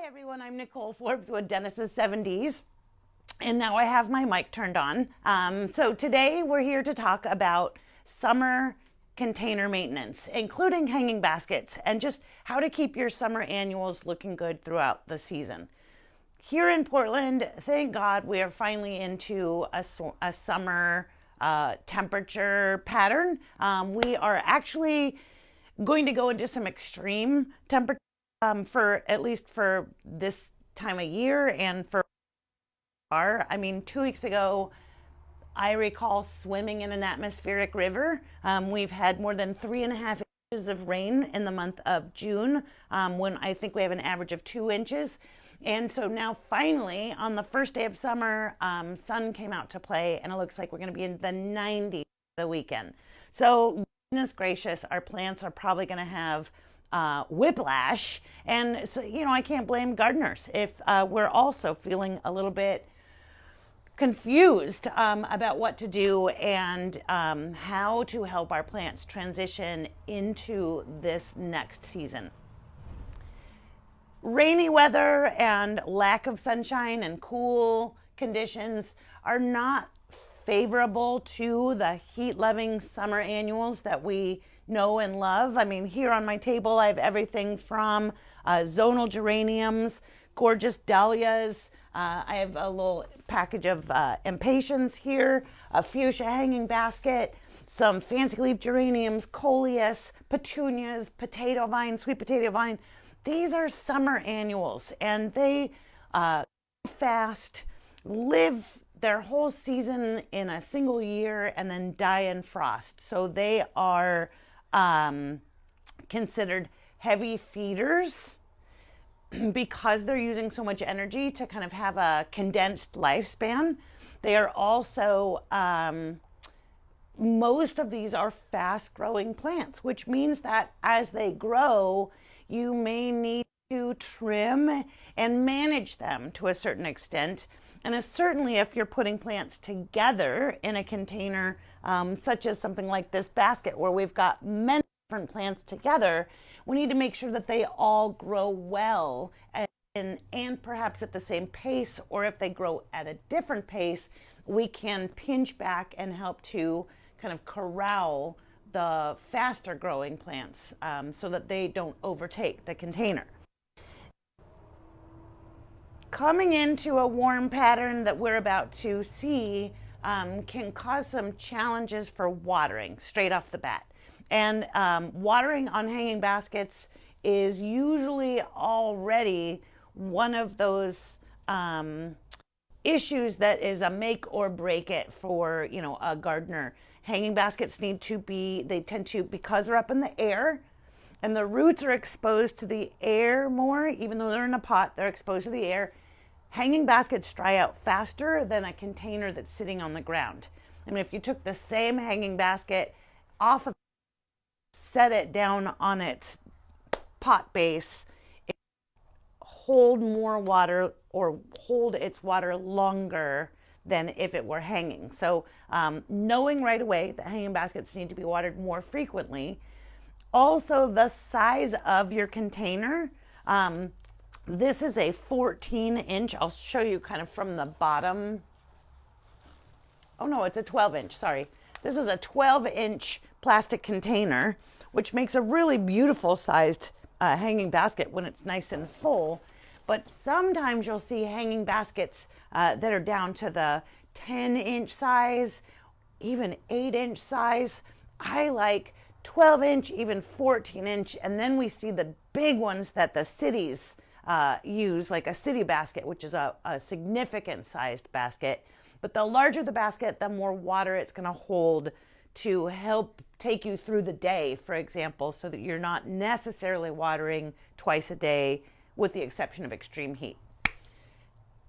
Hi everyone, I'm Nicole Forbes with Dennis's 7Ds, and now I have my mic turned on. So today we're here to talk about summer container maintenance, including hanging baskets, and just how to keep your summer annuals looking good throughout the season. Here in Portland, thank God we are finally into a summer temperature pattern. We are actually going to go into some extreme temperature for at least for this time of year and for I mean, 2 weeks ago, I recall swimming in an atmospheric river. We've had more than 3.5 inches of rain in the month of June, when I think we have an average of 2 inches. And so now finally, on the first day of summer, sun came out to play, and it looks like we're going to be in the 90s the weekend. So goodness gracious, our plants are probably going to have whiplash. And so, I can't blame gardeners if we're also feeling a little bit confused about what to do and how to help our plants transition into this next season. Rainy weather and lack of sunshine and cool conditions are not favorable to the heat-loving summer annuals that we know and love. I mean, here on my table, I have everything from zonal geraniums, gorgeous dahlias. I have a little package of impatiens here, a fuchsia hanging basket, some fancy leaf geraniums, coleus, petunias, potato vine, sweet potato vine. These are summer annuals, and they fast, live their whole season in a single year, and then die in frost. So they are considered heavy feeders because they're using so much energy to kind of have a condensed lifespan. They are also, most of these are fast growing plants, which means that as they grow, you may need to trim and manage them to a certain extent. And certainly if you're putting plants together in a container, such as something like this basket where we've got many different plants together, we need to make sure that they all grow well and perhaps at the same pace, or if they grow at a different pace, we can pinch back and help to kind of corral the faster growing plants so that they don't overtake the container. Coming into a warm pattern that we're about to see can cause some challenges for watering straight off the bat. And watering on hanging baskets is usually already one of those issues that is a make or break it for a gardener. Hanging baskets tend to, because they're up in the air and the roots are exposed to the air more, even though they're in a pot, they're exposed to the air. Hanging baskets dry out faster than a container that's sitting on the ground. I mean, if you took the same hanging basket off of, set it down on its pot base, it hold more water or hold its water longer than if it were hanging. So knowing right away that hanging baskets need to be watered more frequently. Also, the size of your container. This is a 14-inch. I'll show you kind of from the bottom. Oh no, it's a 12-inch, sorry. This is a 12-inch plastic container, which makes a really beautiful sized hanging basket when it's nice and full. But sometimes you'll see hanging baskets that are down to the 10-inch size, even 8-inch size. I like 12-inch, even 14-inch, and then we see the big ones that the cities use, like a city basket, which is a significant sized basket. But the larger the basket, the more water it's going to hold to help take you through the day, for example, so that you're not necessarily watering twice a day, with the exception of extreme heat.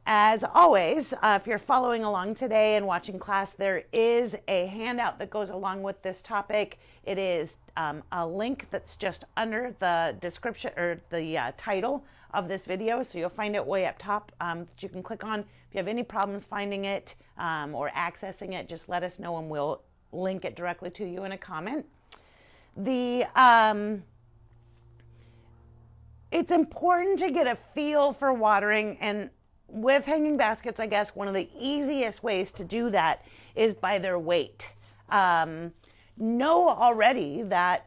As always, if you're following along today and watching class, there is a handout that goes along with this topic. It is a link that's just under the description or the title of this video, so you'll find it way up top that you can click on. If you have any problems finding it or accessing it, just let us know and we'll link it directly to you in a comment. it's important to get a feel for watering. And with hanging baskets, I guess one of the easiest ways to do that is by their weight. Know already that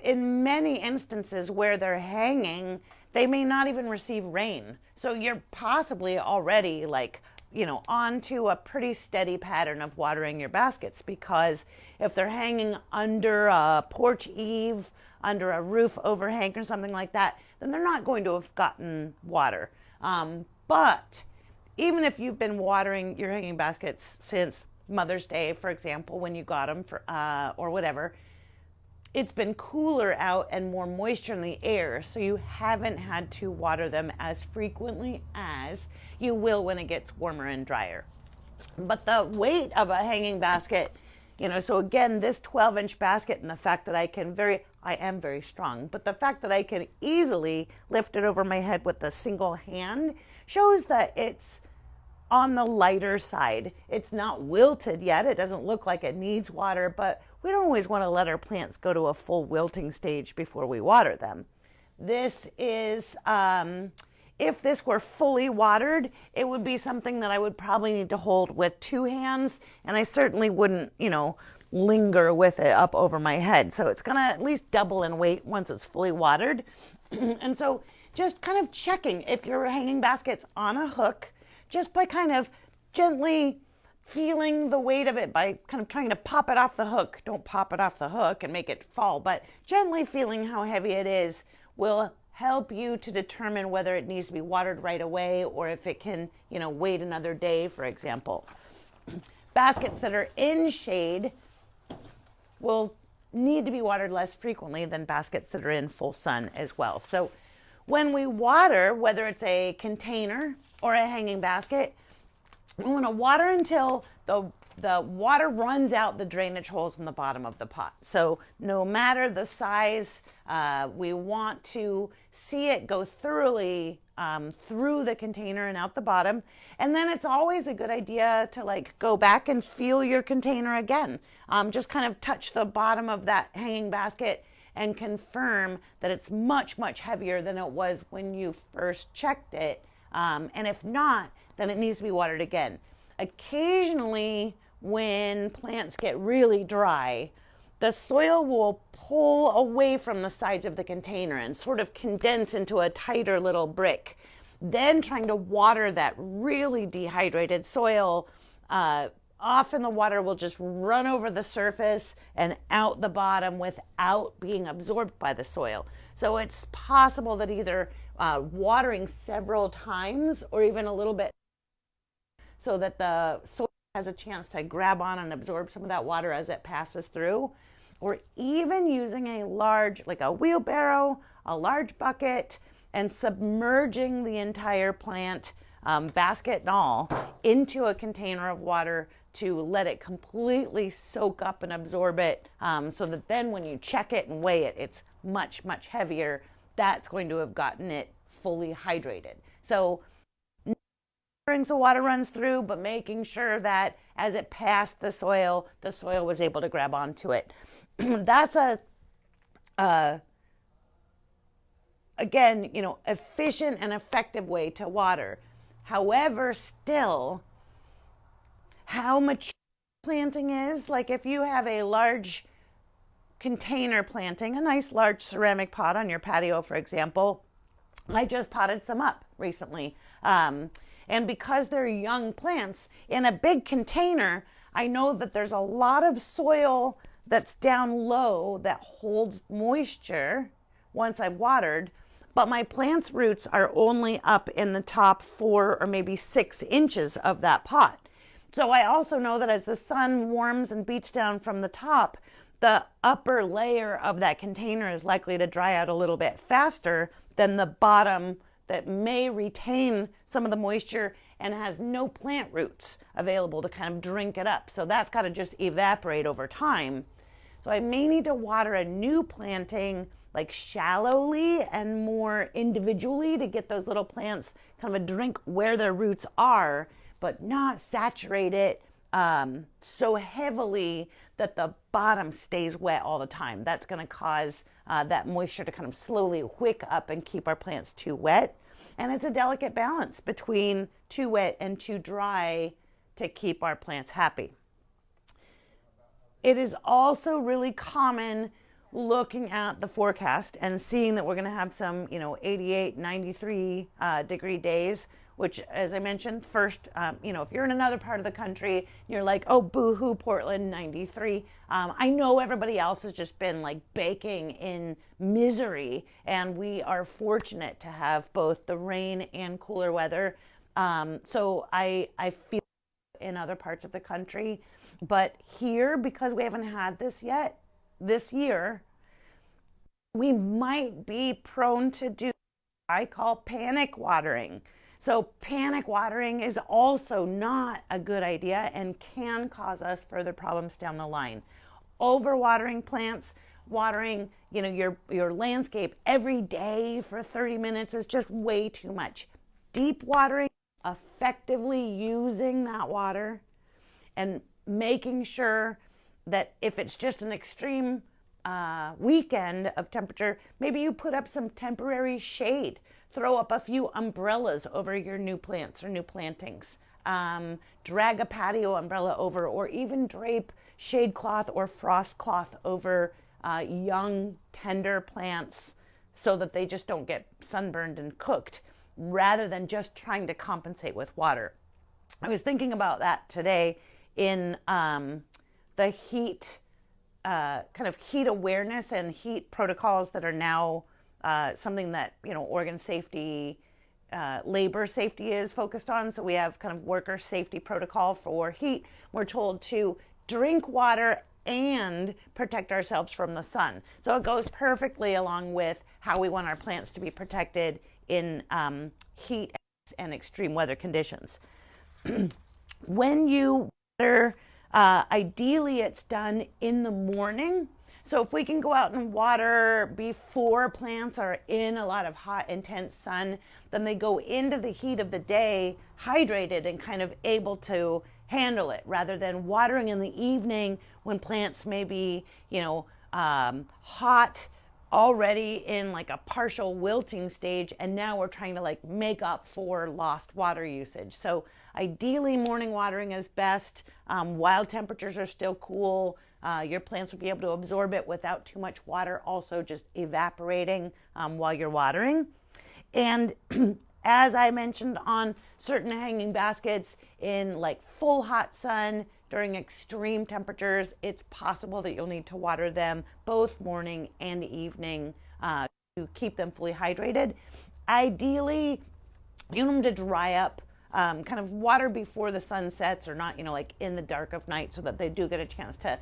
in many instances where they're hanging, they may not even receive rain. So you're possibly already like, onto a pretty steady pattern of watering your baskets, because if they're hanging under a porch eave, under a roof overhang or something like that, then they're not going to have gotten water. But even if you've been watering your hanging baskets since Mother's Day, for example, when you got them or whatever, it's been cooler out and more moisture in the air, so you haven't had to water them as frequently as you will when it gets warmer and drier. But the weight of a hanging basket, so again, this 12-inch basket, and the fact that I am very strong, but the fact that I can easily lift it over my head with a single hand shows that it's on the lighter side. It's not wilted yet. It doesn't look like it needs water, but we don't always want to let our plants go to a full wilting stage before we water them. This is, if this were fully watered, it would be something that I would probably need to hold with two hands, and I certainly wouldn't, linger with it up over my head. So it's going to at least double in weight once it's fully watered. And so just kind of checking if your hanging basket's on a hook, just by kind of gently feeling the weight of it, by kind of trying to pop it off the hook. Don't pop it off the hook and make it fall, but gently feeling how heavy it is will help you to determine whether it needs to be watered right away or if it can, wait another day, for example. Baskets that are in shade will need to be watered less frequently than baskets that are in full sun as well. So when we water, whether it's a container or a hanging basket, we want to water until the water runs out the drainage holes in the bottom of the pot. So no matter the size, we want to see it go thoroughly through the container and out the bottom. And then it's always a good idea to go back and feel your container again. Just kind of touch the bottom of that hanging basket and confirm that it's much, much heavier than it was when you first checked it. And if not, then it needs to be watered again. Occasionally, when plants get really dry, the soil will pull away from the sides of the container and sort of condense into a tighter little brick. Then trying to water that really dehydrated soil, often the water will just run over the surface and out the bottom without being absorbed by the soil. So it's possible that either watering several times or even a little bit so that the soil has a chance to grab on and absorb some of that water as it passes through, or even using a large, like a wheelbarrow, a large bucket, and submerging the entire plant, basket and all, into a container of water to let it completely soak up and absorb it, so that then when you check it and weigh it, it's much, much heavier. That's going to have gotten it fully hydrated. So so water runs through, but making sure that as it passed the soil was able to grab onto it. That's again, efficient and effective way to water. However, still, how mature planting is, like if you have a large container planting, a nice large ceramic pot on your patio, for example. I just potted some up recently. And because they're young plants, in a big container, I know that there's a lot of soil that's down low that holds moisture once I've watered, but my plant's roots are only up in the top 4 or maybe 6 inches of that pot. So I also know that as the sun warms and beats down from the top, the upper layer of that container is likely to dry out a little bit faster than the bottom that may retain some of the moisture and has no plant roots available to kind of drink it up. So that's got to just evaporate over time. So I may need to water a new planting like shallowly and more individually to get those little plants kind of a drink where their roots are, but not saturate it so heavily that the bottom stays wet all the time. That's going to cause that moisture to kind of slowly wick up and keep our plants too wet. And it's a delicate balance between too wet and too dry to keep our plants happy. It is also really common looking at the forecast and seeing that we're going to have some, 88, 93 degree days, which, as I mentioned, first, if you're in another part of the country, you're like, oh, boo-hoo, Portland, 93. I know everybody else has just been like baking in misery, and we are fortunate to have both the rain and cooler weather. So I feel in other parts of the country, but here, because we haven't had this yet this year, we might be prone to do what I call panic watering. So panic watering is also not a good idea and can cause us further problems down the line. Overwatering plants, watering, your landscape every day for 30 minutes is just way too much. Deep watering, effectively using that water and making sure that if it's just an extreme weekend of temperature, maybe you put up some temporary shade, throw up a few umbrellas over your new plants or new plantings, drag a patio umbrella over, or even drape shade cloth or frost cloth over young tender plants so that they just don't get sunburned and cooked, rather than just trying to compensate with water. I was thinking about that today in the heat, kind of heat awareness and heat protocols that are now something that, organ safety, labor safety is focused on. So we have kind of worker safety protocol for heat. We're told to drink water and protect ourselves from the sun. So it goes perfectly along with how we want our plants to be protected in heat and extreme weather conditions. When you water, ideally it's done in the morning. So if we can go out and water before plants are in a lot of hot, intense sun, then they go into the heat of the day hydrated and kind of able to handle it, rather than watering in the evening when plants may be, hot, already in like a partial wilting stage, and now we're trying to like make up for lost water usage. So ideally morning watering is best while temperatures are still cool. Your plants will be able to absorb it without too much water also just evaporating while you're watering. And as I mentioned, on certain hanging baskets in like full hot sun during extreme temperatures, it's possible that you'll need to water them both morning and evening to keep them fully hydrated. Ideally, you want them to dry up, kind of water before the sun sets, or not, like in the dark of night, so that they do get a chance to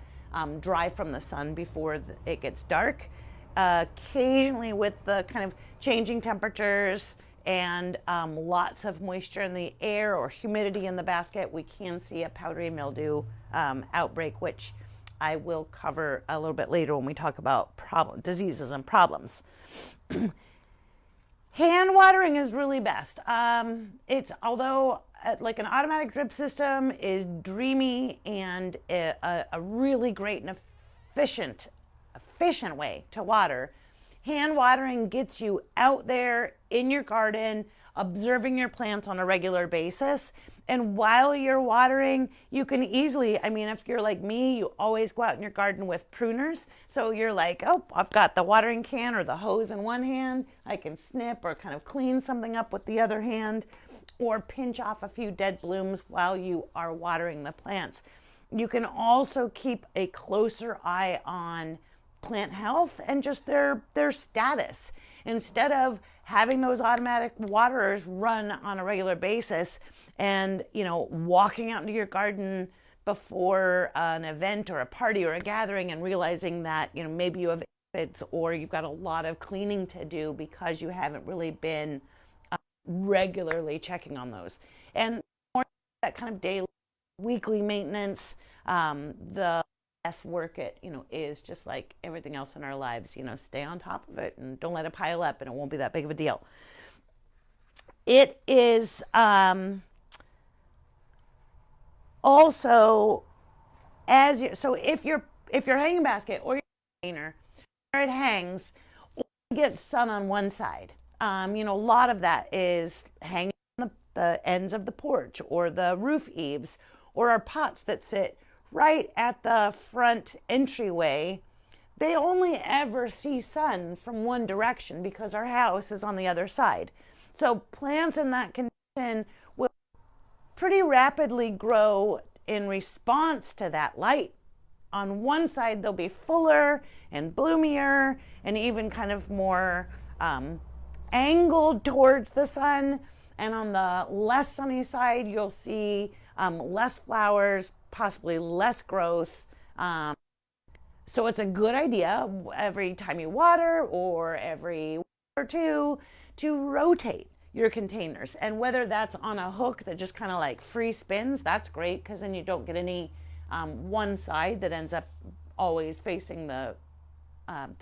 dry from the sun before it gets dark. Occasionally, with the kind of changing temperatures and lots of moisture in the air or humidity in the basket, we can see a powdery mildew outbreak, which I will cover a little bit later when we talk about diseases and problems. Hand watering is really best. Although like an automatic drip system is dreamy and a really great and efficient way to water, hand watering gets you out there in your garden, observing your plants on a regular basis. And while you're watering, you can easily, if you're like me, you always go out in your garden with pruners. So you're like, oh, I've got the watering can or the hose in one hand. I can snip or kind of clean something up with the other hand, or pinch off a few dead blooms while you are watering the plants. You can also keep a closer eye on plant health and just their status. Instead of having those automatic waterers run on a regular basis and, walking out into your garden before an event or a party or a gathering and realizing that, maybe you have aphids or you've got a lot of cleaning to do because you haven't really been regularly checking on those. And more that kind of daily, weekly maintenance, the less work it is, just like everything else in our lives. Stay on top of it and don't let it pile up, and it won't be that big of a deal. It is Also, so if your hanging basket or your container where it hangs gets sun on one side, a lot of that is hanging on the ends of the porch or the roof eaves, or our pots that sit right at the front entryway. They only ever see sun from one direction because our house is on the other side. So plants in that condition will pretty rapidly grow in response to that light. On one side, they'll be fuller and bloomier and even kind of more angled towards the sun. And on the less sunny side, you'll see less flowers, possibly less growth. So it's a good idea every time you water or every week or two to rotate your containers. And whether that's on a hook that just kind of like free spins, that's great because then you don't get any one side that ends up always facing the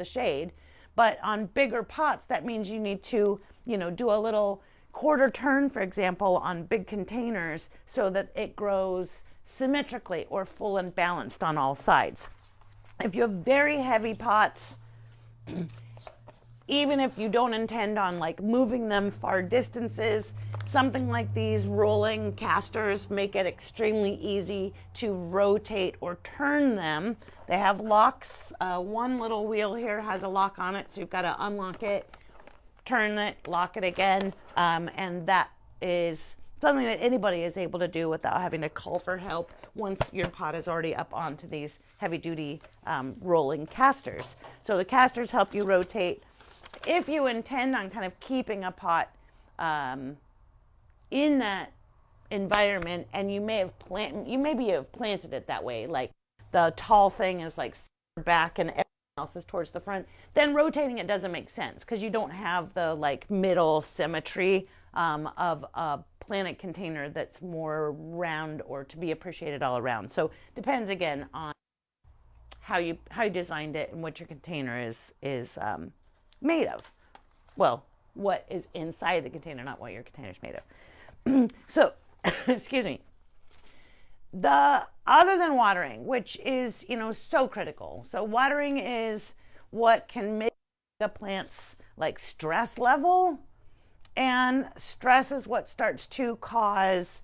shade. But on bigger pots, that means you need to, do a little quarter turn, for example, on big containers so that it grows symmetrically or full and balanced on all sides. If you have very heavy pots, even if you don't intend on like moving them far distances, something like these rolling casters make it extremely easy to rotate or turn them. They have locks. One little wheel here has a lock on it, so you've got to unlock it, turn it, lock it again, and that is something that anybody is able to do without having to call for help once your pot is already up onto these heavy-duty rolling casters. So the casters help you rotate. If you intend on kind of keeping a pot in that environment, and you maybe have planted it that way, like the tall thing is like back and everything else is towards the front, then rotating it doesn't make sense because you don't have the like middle symmetry of a planted container that's more round or to be appreciated all around. So depends again on how you designed it and what your container is made of. Well, what is inside the container, not what your container is made of. So, excuse me. The other than watering, which is so critical. So watering is what can make a plant's like stress level, and stress is what starts to cause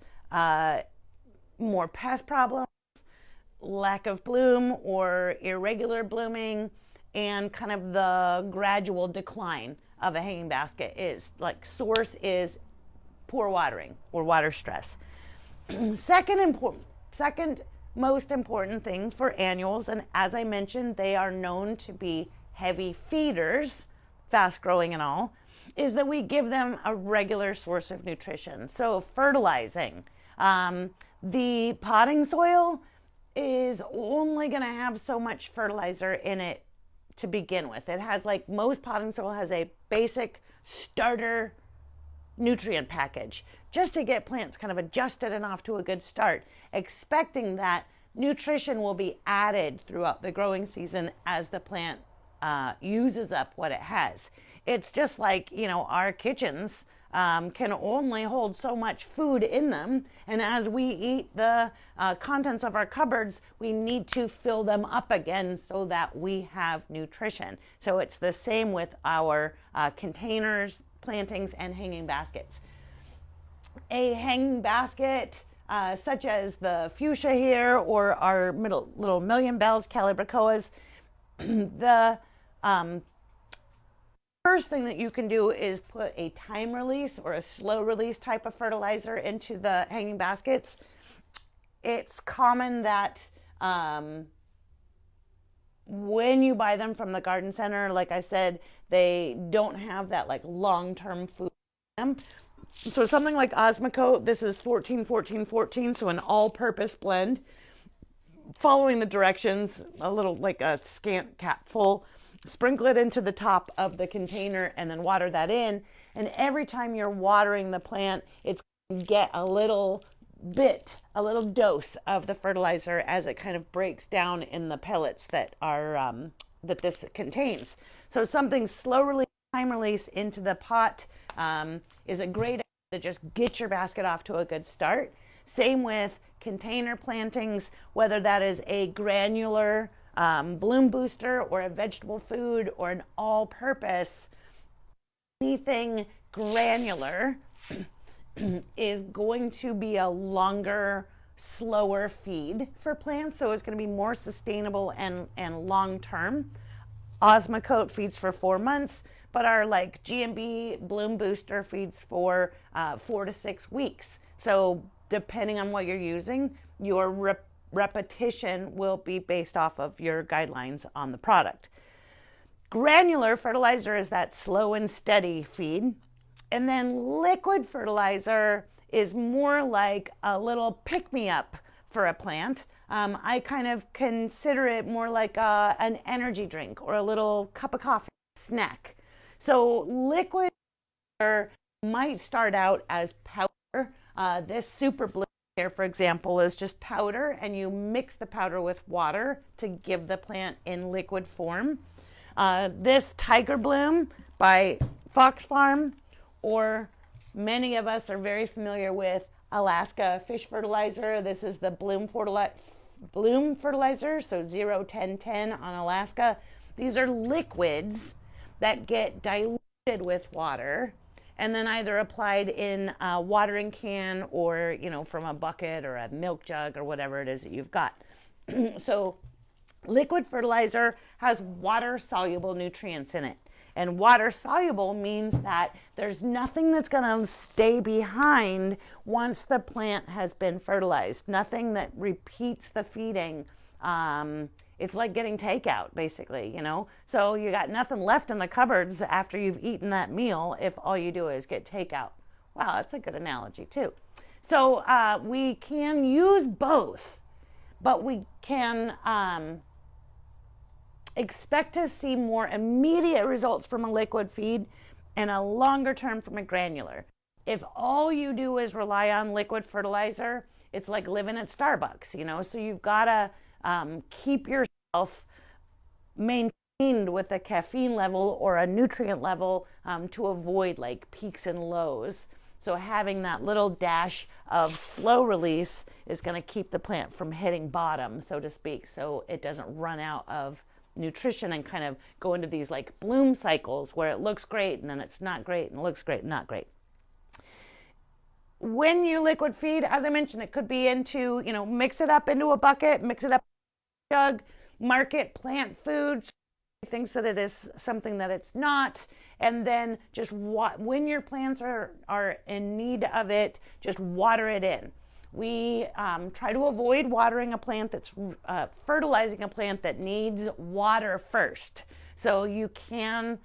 more pest problems, lack of bloom or irregular blooming, and kind of the gradual decline of a hanging basket is like source is poor watering or water stress. Second most important thing for annuals, and as I mentioned, they are known to be heavy feeders, fast growing and all, is that we give them a regular source of nutrition. So fertilizing. The potting soil is only going to have so much fertilizer in it to begin with. It has, like most potting soil, has a basic starter nutrient package just to get plants kind of adjusted and off to a good start, expecting that nutrition will be added throughout the growing season as the plant uses up what it has. It's just like, our kitchens can only hold so much food in them. And as we eat the contents of our cupboards, we need to fill them up again so that we have nutrition. So it's the same with our containers, plantings, and hanging baskets. A hanging basket, such as the fuchsia here or our little million bells, calibrachoas, the first thing that you can do is put a time release or a slow release type of fertilizer into the hanging baskets. It's common that when you buy them from the garden center, like I said, they don't have that like long-term food in them. So something like Osmocote, this is 14-14-14, so an all-purpose blend. Following the directions, a little like a scant capful, sprinkle it into the top of the container and then water that in. And every time you're watering the plant, it's going to get a little dose of the fertilizer as it kind of breaks down in the pellets that are that this contains. So something slow release, time release into the pot is a great idea to just get your basket off to a good start. Same with container plantings, whether that is a granular bloom booster or a vegetable food or an all-purpose, anything granular is going to be a longer, slower feed for plants, so it's going to be more sustainable and long-term. Osmocote feeds for 4 months, but our like GMB bloom booster feeds for 4 to 6 weeks. So depending on what you're using, your repetition will be based off of your guidelines on the product. Granular fertilizer is that slow and steady feed. And then liquid fertilizer is more like a little pick-me-up for a plant. I kind of consider it more like an energy drink or a little cup of coffee snack. So liquid might start out as powder. This super blue here, for example, is just powder, and you mix the powder with water to give the plant in liquid form. This Tiger Bloom by Fox Farm, or many of us are very familiar with Alaska fish fertilizer. This is the bloom fertilizer, so 0, 10, 10 on Alaska. These are liquids that get diluted with water and then either applied in a watering can or, from a bucket or a milk jug or whatever it is that you've got. So liquid fertilizer has water-soluble nutrients in it. And water soluble means that there's nothing that's going to stay behind once the plant has been fertilized. Nothing that repeats the feeding. It's like getting takeout, basically, So you got nothing left in the cupboards after you've eaten that meal if all you do is get takeout. Wow, that's a good analogy too. So we can use both, but we can expect to see more immediate results from a liquid feed and a longer term from a granular. If all you do is rely on liquid fertilizer, it's like living at Starbucks, so you've got to keep yourself maintained with a caffeine level or a nutrient level to avoid like peaks and lows. So having that little dash of slow release is going to keep the plant from hitting bottom, so to speak, so it doesn't run out of nutrition and kind of go into these like bloom cycles where it looks great and then it's not great and it looks great and not great. When you liquid feed, as I mentioned, it could be into, mix it up into a bucket, mix it up in a jug, market plant food, thinks that it is something that it's not, and then just when your plants are in need of it, just water it in. We try to avoid watering a plant that's fertilizing a plant that needs water first. So you can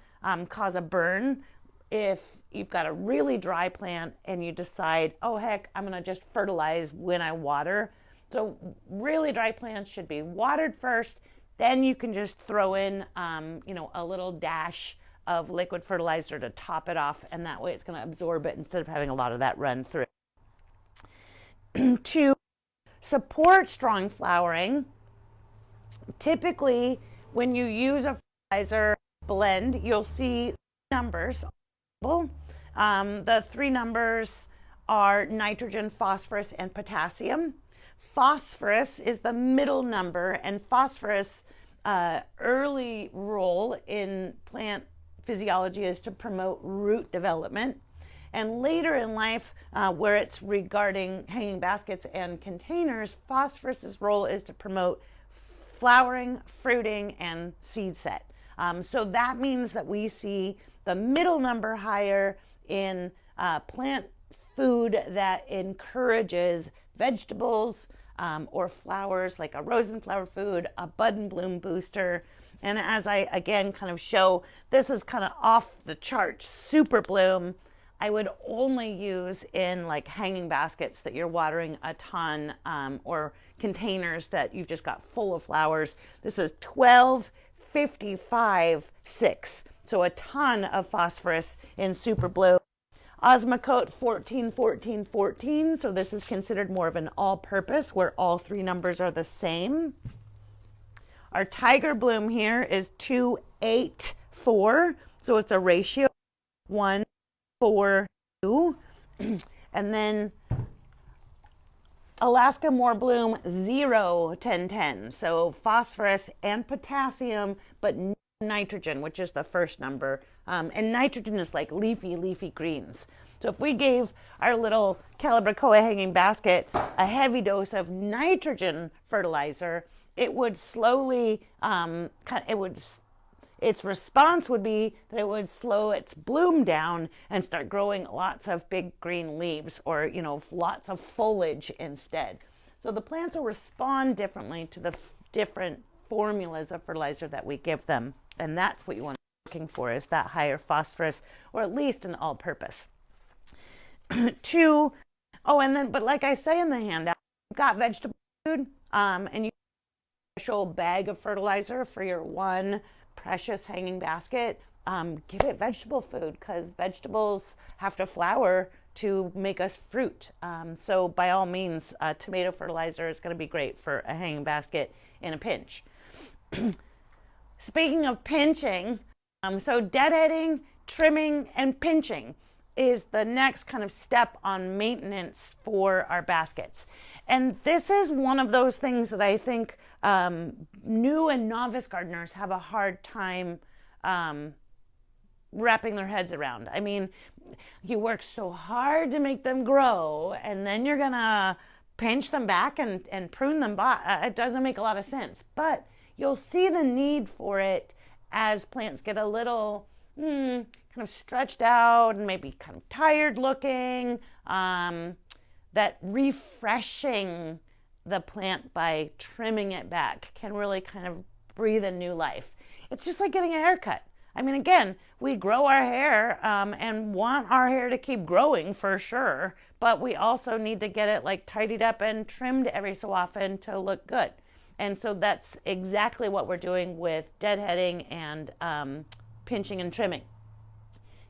cause a burn if you've got a really dry plant and you decide, oh heck, I'm going to just fertilize when I water. So really dry plants should be watered first. Then you can just throw in, a little dash of liquid fertilizer to top it off, and that way it's going to absorb it instead of having a lot of that run through. To support strong flowering, typically when you use a fertilizer blend, you'll see numbers. The 3 numbers are nitrogen, phosphorus, and potassium. Phosphorus is the middle number, and phosphorus early role in plant physiology is to promote root development. And later in life, where it's regarding hanging baskets and containers, phosphorus's role is to promote flowering, fruiting, and seed set. So that means that we see the middle number higher in plant food that encourages vegetables or flowers, like a rose and flower food, a bud and bloom booster. And as I again kind of show, this is kind of off the charts super bloom. I would only use in like hanging baskets that you're watering a ton, or containers that you've just got full of flowers. This is 1255.6, so a ton of phosphorus in super bloom. Osmocote 141414, so this is considered more of an all-purpose where all 3 numbers are the same. Our Tiger Bloom here is 284, so it's a ratio 1:4:2, and then Alaska more bloom 0, 10, 10. So phosphorus and potassium, but no nitrogen, which is the first number. And nitrogen is like leafy greens. So if we gave our little Calibrachoa hanging basket a heavy dose of nitrogen fertilizer, it would slowly, its response would be that it would slow its bloom down and start growing lots of big green leaves, or lots of foliage instead. So the plants will respond differently to the different formulas of fertilizer that we give them, and that's what you want to be looking for, is that higher phosphorus, or at least an all-purpose. But like I say in the handout, you've got vegetable food, and you have a special bag of fertilizer for your one precious hanging basket. Give it vegetable food, because vegetables have to flower to make us fruit. So by all means, tomato fertilizer is going to be great for a hanging basket in a pinch. Speaking of pinching, so deadheading, trimming, and pinching is the next kind of step on maintenance for our baskets. And this is one of those things that I think new and novice gardeners have a hard time wrapping their heads around. I mean, you work so hard to make them grow, and then you're gonna pinch them back and prune them back. It doesn't make a lot of sense, but you'll see the need for it as plants get a little kind of stretched out and maybe kind of tired looking. That refreshing the plant by trimming it back can really kind of breathe a new life. It's just like getting a haircut. I mean, again, we grow our hair and want our hair to keep growing for sure, but we also need to get it like tidied up and trimmed every so often to look good. And so that's exactly what we're doing with deadheading and pinching and trimming.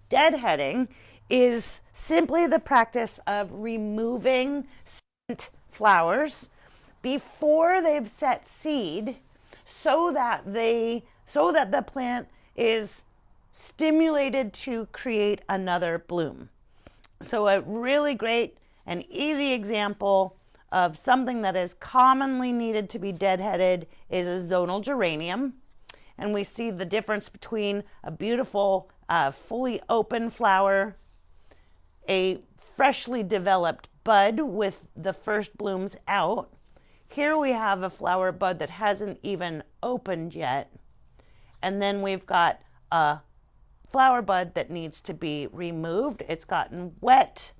Deadheading is simply the practice of removing scent flowers before they've set seed, so that the plant is stimulated to create another bloom. So a really great and easy example of something that is commonly needed to be deadheaded is a zonal geranium. And we see the difference between a beautiful fully open flower, a freshly developed bud with the first blooms out. Here we have a flower bud that hasn't even opened yet. And then we've got a flower bud that needs to be removed. It's gotten wet.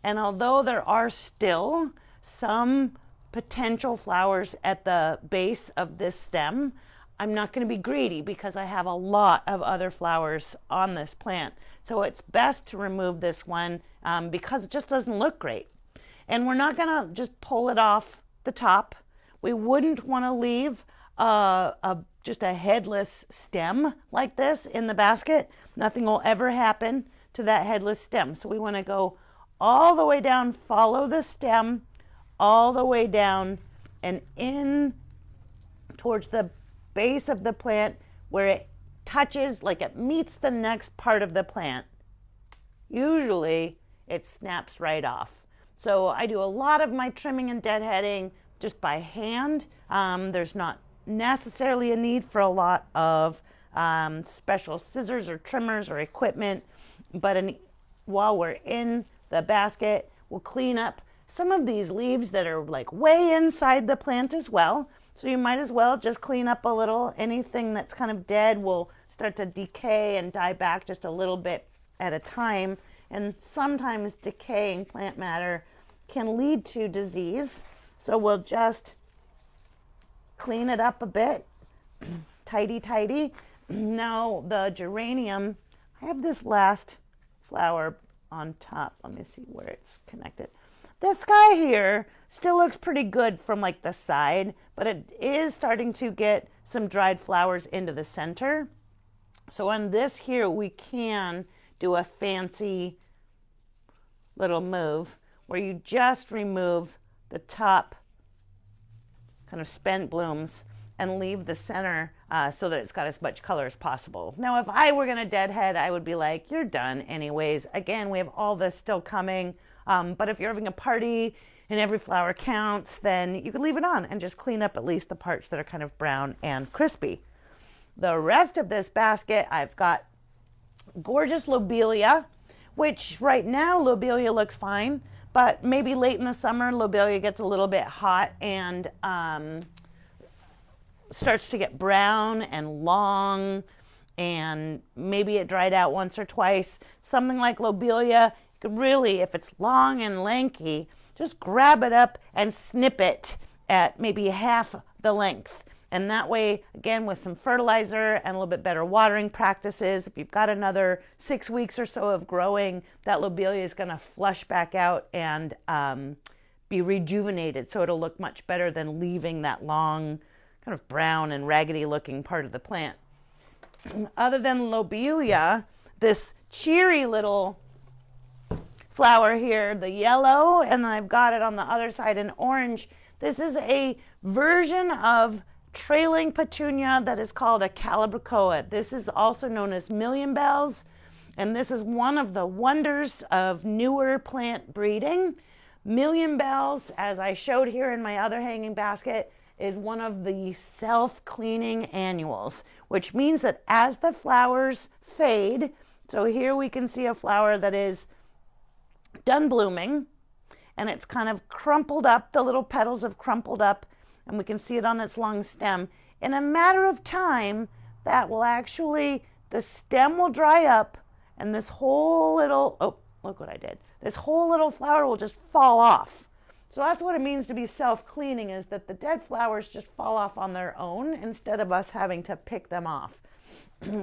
And although there are still some potential flowers at the base of this stem, I'm not going to be greedy because I have a lot of other flowers on this plant. So it's best to remove this one because it just doesn't look great. And we're not going to just pull it off the top. We wouldn't want to leave just a headless stem like this in the basket. Nothing will ever happen to that headless stem. So we want to go all the way down, follow the stem all the way down and in towards the base of the plant where it touches, like it meets the next part of the plant. Usually it snaps right off. So I do a lot of my trimming and deadheading just by hand. There's not necessarily a need for a lot of special scissors or trimmers or equipment, but while we're in the basket, we'll clean up some of these leaves that are like way inside the plant as well. So you might as well just clean up a little. Anything that's kind of dead will start to decay and die back just a little bit at a time. And sometimes decaying plant matter can lead to disease. So we'll just clean it up a bit. Tidy. Now the geranium, I have this last flower on top. Let me see where it's connected. This guy here still looks pretty good from like the side, but it is starting to get some dried flowers into the center. So on this here, we can do a fancy little move where you just remove the top kind of spent blooms and leave the center so that it's got as much color as possible. Now, if I were gonna deadhead, I would be like, you're done anyways. Again, we have all this still coming. But if you're having a party and every flower counts, then you can leave it on and just clean up at least the parts that are kind of brown and crispy. The rest of this basket, I've got gorgeous lobelia, which right now lobelia looks fine, but maybe late in the summer lobelia gets a little bit hot and starts to get brown and long, and maybe it dried out once or twice. Something like lobelia, you could really, if it's long and lanky, just grab it up and snip it at maybe half the length. And that way, again, with some fertilizer and a little bit better watering practices, if you've got another 6 weeks or so of growing, that lobelia is going to flush back out and be rejuvenated. So it'll look much better than leaving that long, kind of brown and raggedy looking part of the plant. Other than lobelia, this cheery little flower here, the yellow, and then I've got it on the other side in orange. This is a version of trailing petunia that is called a calibrachoa. This is also known as million bells, and this is one of the wonders of newer plant breeding. Million bells, as I showed here in my other hanging basket, is one of the self-cleaning annuals, which means that as the flowers fade, so here we can see a flower that is done blooming, and it's kind of crumpled up, the little petals have crumpled up, and we can see it on its long stem. In a matter of time, that will actually, the stem will dry up, and this whole little, oh, look what I did. This whole little flower will just fall off. So that's what it means to be self-cleaning, is that the dead flowers just fall off on their own instead of us having to pick them off.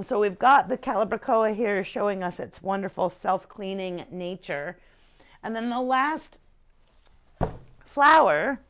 So we've got the calibrachoa here showing us its wonderful self-cleaning nature. And then the last flower,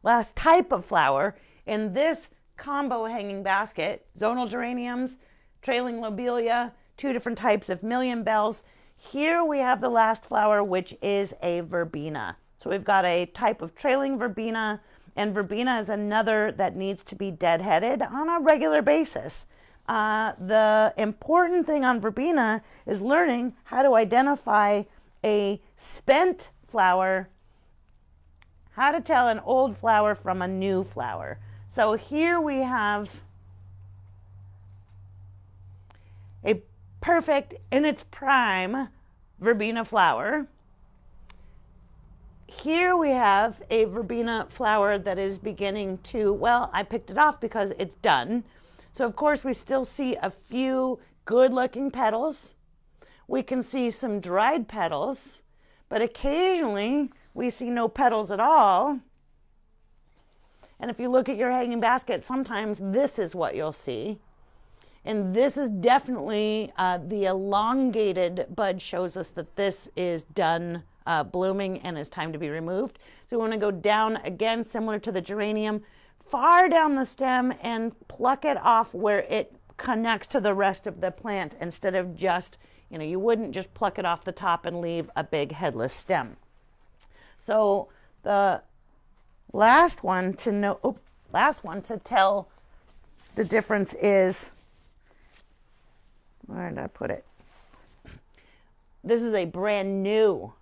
last type of flower in this combo hanging basket, zonal geraniums, trailing lobelia, 2 different types of million bells. Here we have the last flower, which is a verbena. So we've got a type of trailing verbena, and verbena is another that needs to be deadheaded on a regular basis. The important thing on verbena is learning how to identify a spent flower, how to tell an old flower from a new flower. So here we have a perfect, in its prime, verbena flower. Here we have a verbena flower that is beginning to, well, I picked it off because it's done. So of course we still see a few good looking petals. We can see some dried petals, but occasionally we see no petals at all. And if you look at your hanging basket, sometimes this is what you'll see. And this is definitely, the elongated bud shows us that this is done blooming and is time to be removed. So we want to go down again, similar to the geranium, far down the stem and pluck it off where it connects to the rest of the plant, instead of just, you wouldn't just pluck it off the top and leave a big headless stem. So the last one to tell the difference is, where did I put it? This is a brand new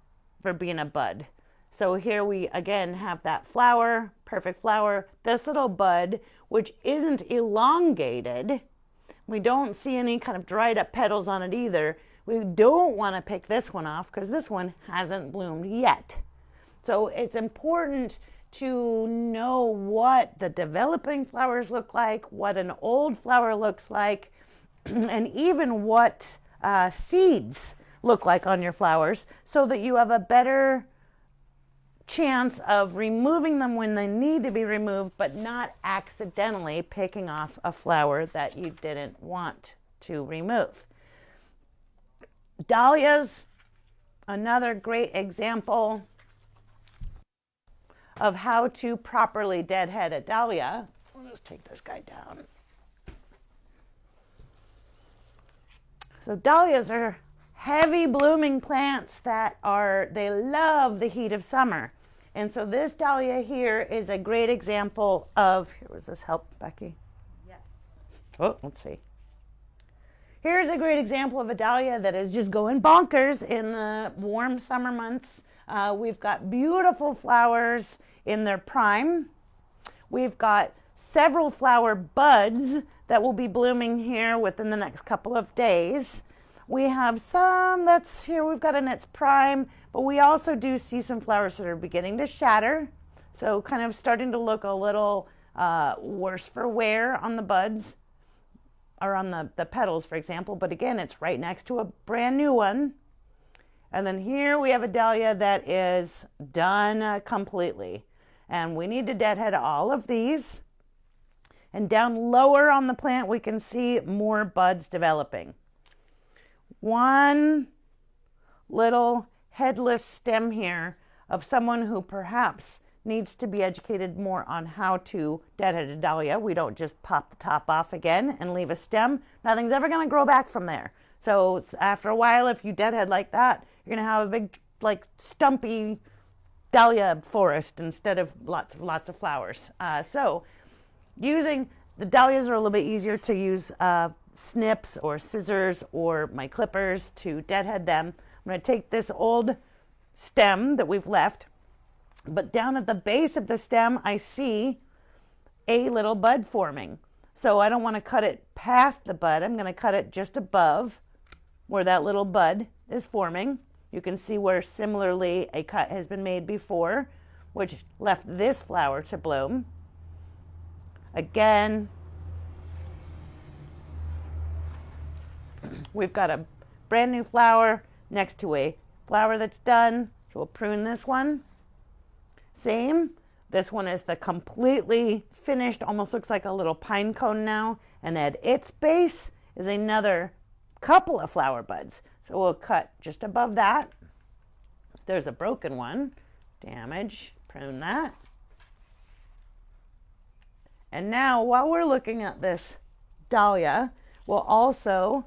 verbena bud. So here we again have that flower, perfect flower, this little bud, which isn't elongated. We don't see any kind of dried up petals on it either. We don't want to pick this one off because this one hasn't bloomed yet. So it's important to know what the developing flowers look like, what an old flower looks like, and even what seeds look like on your flowers, so that you have a better chance of removing them when they need to be removed, but not accidentally picking off a flower that you didn't want to remove. Dahlias, another great example of how to properly deadhead a dahlia. I'll just take this guy down. So dahlias are heavy blooming plants that they love the heat of summer. And so this dahlia here is a great example of, here, was this help, Becky? Yes. Oh, let's see. Here's a great example of a dahlia that is just going bonkers in the warm summer months. We've got beautiful flowers in their prime. We've got several flower buds that will be blooming here within the next couple of days. We have some that's here, we've got in its prime, but we also do see some flowers that are beginning to shatter. So kind of starting to look a little worse for wear on the buds or on the petals, for example. But again, it's right next to a brand new one. And then here we have a dahlia that is done completely. And we need to deadhead all of these. And down lower on the plant, we can see more buds developing. One little headless stem here of someone who perhaps needs to be educated more on how to deadhead a dahlia. We don't just pop the top off again and leave a stem. Nothing's ever going to grow back from there. So after a while, if you deadhead like that, you're going to have a big, like, stumpy dahlia forest instead of lots of flowers. So using the dahlias are a little bit easier to use snips or scissors or my clippers to deadhead them. I'm going to take this old stem that we've left, but down at the base of the stem, I see a little bud forming. So I don't want to cut it past the bud. I'm going to cut it just above where that little bud is forming. You can see where similarly a cut has been made before, which left this flower to bloom. Again, we've got a brand new flower next to a flower that's done. So we'll prune this one. Same. This one is the completely finished, almost looks like a little pine cone now. And at its base is another couple of flower buds. So we'll cut just above that. There's a broken one. Damage. Prune that. And now, while we're looking at this dahlia, we'll also,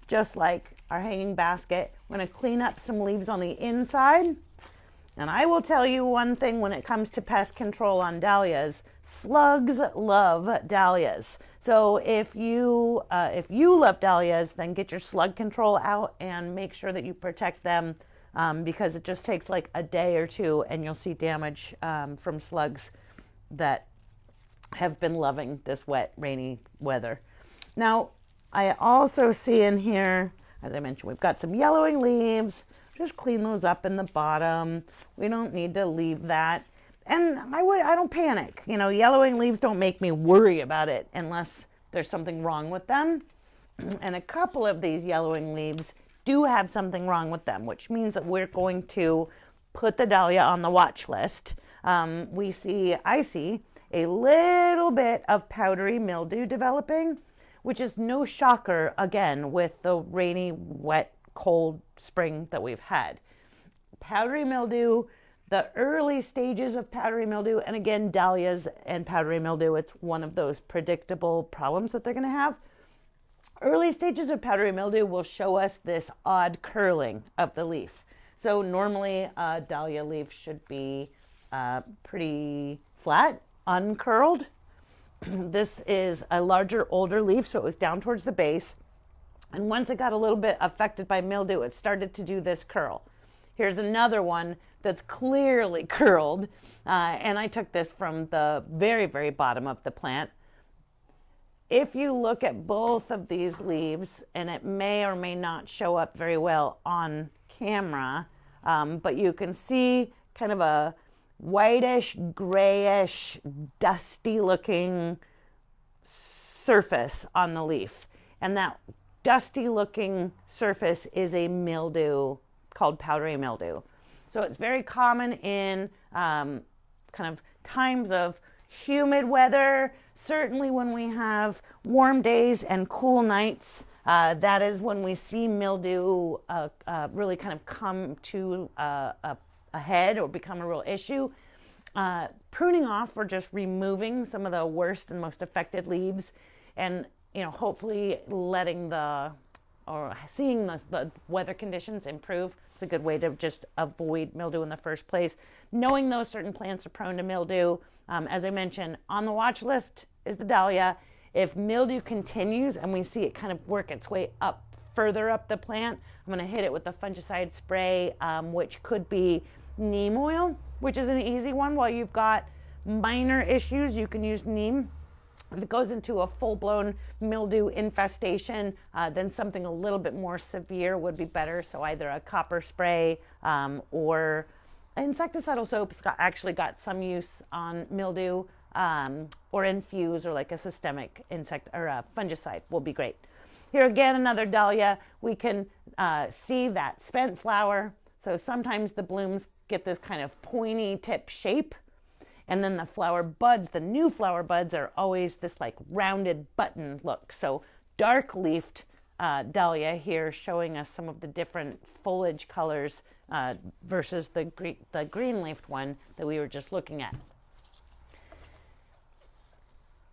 just like our hanging basket, we're going to clean up some leaves on the inside. And I will tell you one thing when it comes to pest control on dahlias: slugs love dahlias. So if you love dahlias, then get your slug control out and make sure that you protect them, because it just takes like a day or two and you'll see damage from slugs that have been loving this wet, rainy weather. Now, I also see in here, as I mentioned, we've got some yellowing leaves. Just clean those up in the bottom. We don't need to leave that. And I don't panic. You know, yellowing leaves don't make me worry about it unless there's something wrong with them. And a couple of these yellowing leaves do have something wrong with them, which means that we're going to put the dahlia on the watch list. I see a little bit of powdery mildew developing, which is no shocker, again, with the rainy, wet, cold spring that we've had. Powdery mildew, the early stages of powdery mildew, and again, dahlias and powdery mildew, it's one of those predictable problems that they're going to have. Early stages of powdery mildew will show us this odd curling of the leaf. So normally a dahlia leaf should be pretty flat, uncurled. This is a larger, older leaf, so it was down towards the base. And once it got a little bit affected by mildew, it started to do this curl. Here's another one that's clearly curled. And I took this from the very, very bottom of the plant. If you look at both of these leaves, and it may or may not show up very well on camera, but you can see kind of a whitish, grayish, dusty looking surface on the leaf. And that dusty looking surface is a mildew called powdery mildew. So it's very common in kind of times of humid weather. Certainly when we have warm days and cool nights, that is when we see mildew really kind of come to a head or become a real issue. Pruning off or just removing some of the worst and most affected leaves, and hopefully letting seeing the weather conditions improve. It's a good way to just avoid mildew in the first place. Knowing those certain plants are prone to mildew, as I mentioned, on the watch list is the dahlia. If mildew continues and we see it kind of work its way up further up the plant, I'm going to hit it with a fungicide spray, which could be neem oil, which is an easy one. While you've got minor issues, you can use neem. If it goes into a full-blown mildew infestation, then something a little bit more severe would be better. So either a copper spray or insecticidal soap's actually got some use on mildew, or infuse, or like a systemic insect or a fungicide will be great. Here again, another dahlia. We can see that spent flower. So sometimes the blooms get this kind of pointy tip shape. And then the flower buds, the new flower buds, are always this like rounded button look. So dark leafed dahlia here, showing us some of the different foliage colors versus the green leafed one that we were just looking at.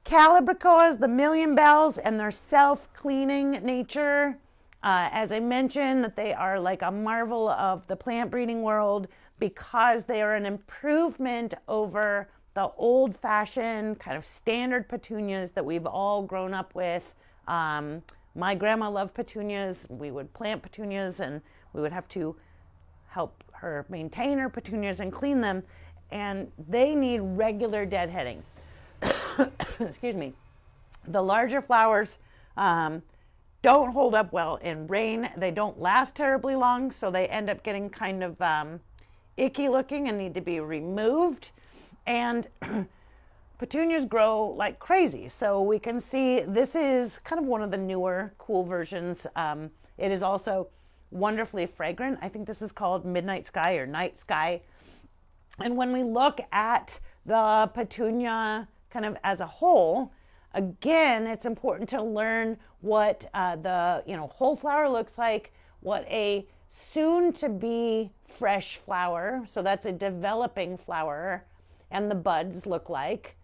Calibrachoas, the million bells, and their self-cleaning nature. As I mentioned, that they are like a marvel of the plant breeding world, because they are an improvement over the old-fashioned kind of standard petunias that we've all grown up with. My grandma loved petunias. We would plant petunias, and we would have to help her maintain her petunias and clean them, and they need regular deadheading. Excuse me. The larger flowers don't hold up well in rain. They don't last terribly long, so they end up getting kind of icky looking and need to be removed. And petunias grow like crazy. So we can see this is kind of one of the newer cool versions. It is also wonderfully fragrant. I think this is called Midnight Sky or Night Sky. And when we look at the petunia kind of as a whole, again, it's important to learn what the whole flower looks like, what a soon to be fresh flower, so that's a developing flower, and the buds look like,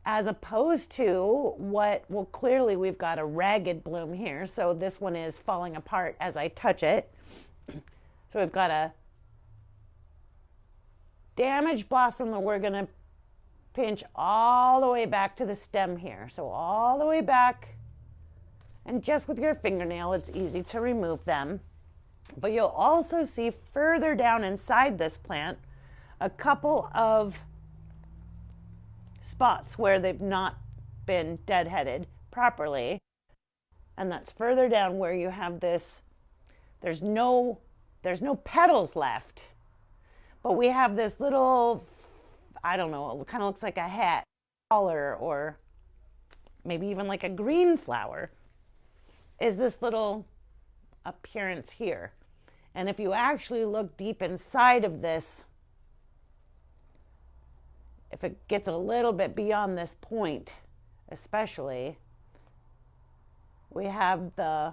as opposed to what, well, clearly we've got a ragged bloom here, so this one is falling apart as I touch it. So we've got a damaged blossom that we're going to pinch all the way back to the stem here. So all the way back, and just with your fingernail, it's easy to remove them. But you'll also see further down inside this plant a couple of spots where they've not been deadheaded properly. And that's further down where you have this, there's no petals left, but we have this little, I don't know, it kind of looks like a hat collar, or maybe even like a green flower, is this little appearance here. And if you actually look deep inside of this, if it gets a little bit beyond this point, especially, we have the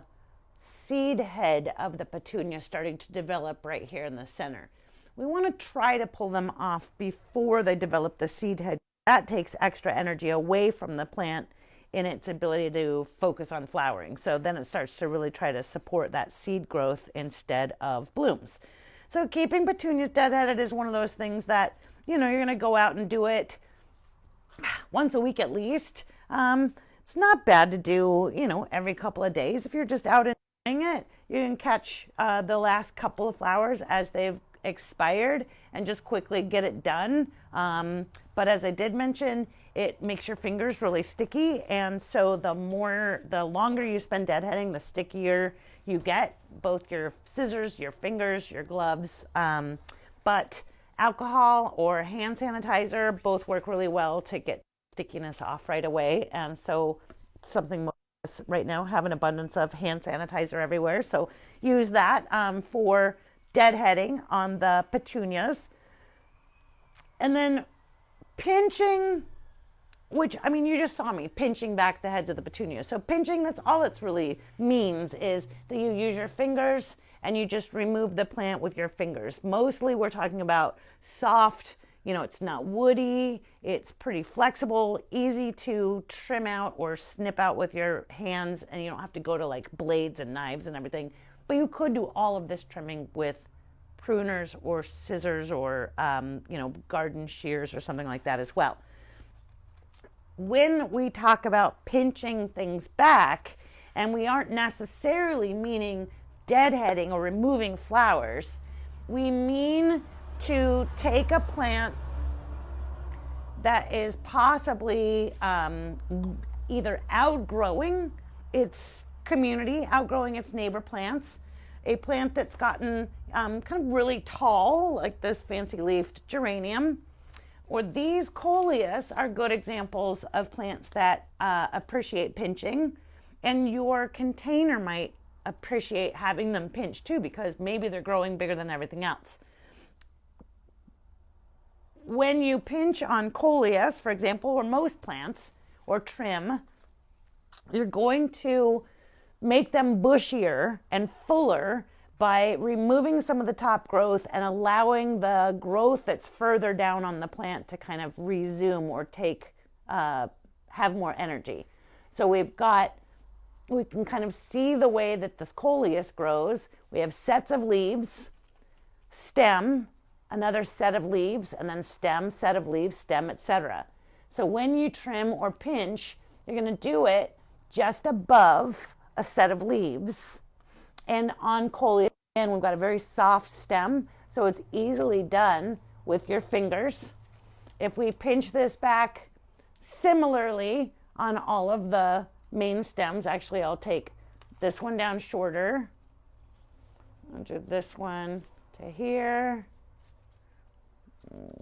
seed head of the petunia starting to develop right here in the center. We want to try to pull them off before they develop the seed head. That takes extra energy away from the plant in its ability to focus on flowering. So then it starts to really try to support that seed growth instead of blooms. So keeping petunias deadheaded is one of those things that, you're going to go out and do it once a week at least. It's not bad to do, every couple of days. If you're just out and doing it, you can catch the last couple of flowers as they've expired and just quickly get it done. But as I did mention, it makes your fingers really sticky, and so the longer you spend deadheading, the stickier you get, both your scissors, your fingers, your gloves. But alcohol or hand sanitizer both work really well to get stickiness off right away. And so something right now, have an abundance of hand sanitizer everywhere, so use that for deadheading on the petunias. And then pinching, which, you just saw me pinching back the heads of the petunias. So pinching, that's all it really means, is that you use your fingers and you just remove the plant with your fingers. Mostly we're talking about soft, it's not woody, it's pretty flexible, easy to trim out or snip out with your hands, and you don't have to go to like blades and knives and everything. But you could do all of this trimming with pruners or scissors or, garden shears or something like that as well. When we talk about pinching things back, and we aren't necessarily meaning deadheading or removing flowers, we mean to take a plant that is possibly either outgrowing its community, outgrowing its neighbor plants, a plant that's gotten kind of really tall, like this fancy leafed geranium, or these coleus are good examples of plants that appreciate pinching, and your container might appreciate having them pinched too, because maybe they're growing bigger than everything else. When you pinch on coleus, for example, or most plants, or trim, you're going to make them bushier and fuller by removing some of the top growth and allowing the growth that's further down on the plant to kind of resume or have more energy. So we can kind of see the way that this coleus grows. We have sets of leaves, stem, another set of leaves, and then stem, set of leaves, stem, etc. So when you trim or pinch, you're going to do it just above a set of leaves. And on coleus, again, we've got a very soft stem, so it's easily done with your fingers. If we pinch this back similarly on all of the main stems, actually I'll take this one down shorter. I'll do this one to here.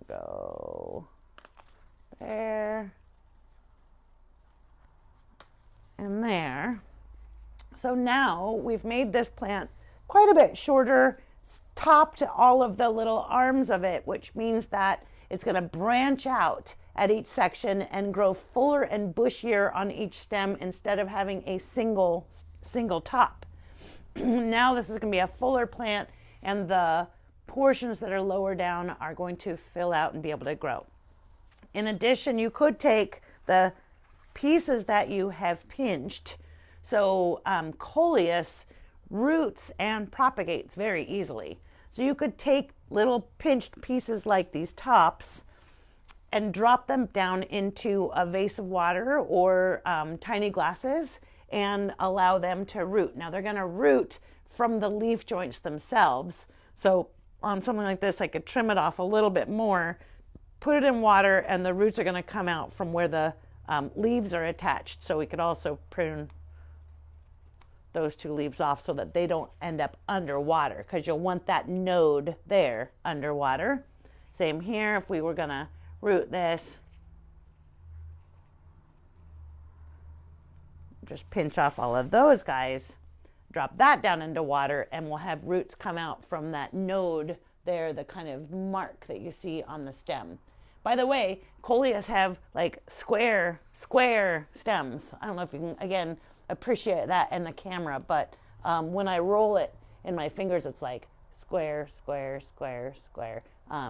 Go there and there. So now we've made this plant quite a bit shorter, topped all of the little arms of it, which means that it's going to branch out at each section and grow fuller and bushier on each stem instead of having a single top. Now this is going to be a fuller plant, and the portions that are lower down are going to fill out and be able to grow. In addition, you could take the pieces that you have pinched. So coleus roots and propagates very easily. So you could take little pinched pieces like these tops and drop them down into a vase of water or tiny glasses and allow them to root. Now they're going to root from the leaf joints themselves. So on something like this, I could trim it off a little bit more, put it in water, and the roots are going to come out from where the leaves are attached. So we could also prune those two leaves off so that they don't end up underwater, because you'll want that node there underwater. Same here, if we were going to root this, just pinch off all of those guys, drop that down into water, and we'll have roots come out from that node there, the kind of mark that you see on the stem. By the way, coleus have like square stems. I don't know if you can, again, appreciate that in the camera, but when I roll it in my fingers, it's like square.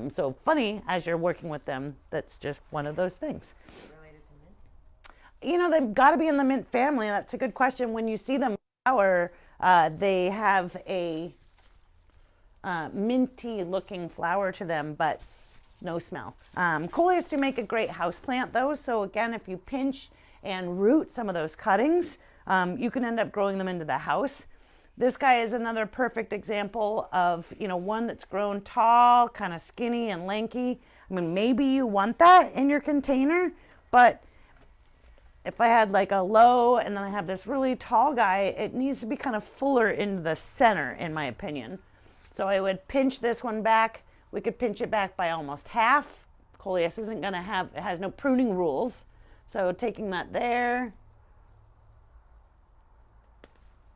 So funny as you're working with them, that's just one of those things. Related to mint? You know, they've got to be in the mint family. That's a good question. When you see them flower, they have a minty looking flower to them, but no smell. Coleus do make a great house plant though. So again, if you pinch and root some of those cuttings, you can end up growing them into the house. This guy is another perfect example of, you know, one that's grown tall, kind of skinny and lanky. I mean, maybe you want that in your container, but if I had like a low and then I have this really tall guy, it needs to be kind of fuller into the center, in my opinion. So I would pinch this one back. We could pinch it back by almost half. Coleus isn't going to have, it has no pruning rules. So taking that there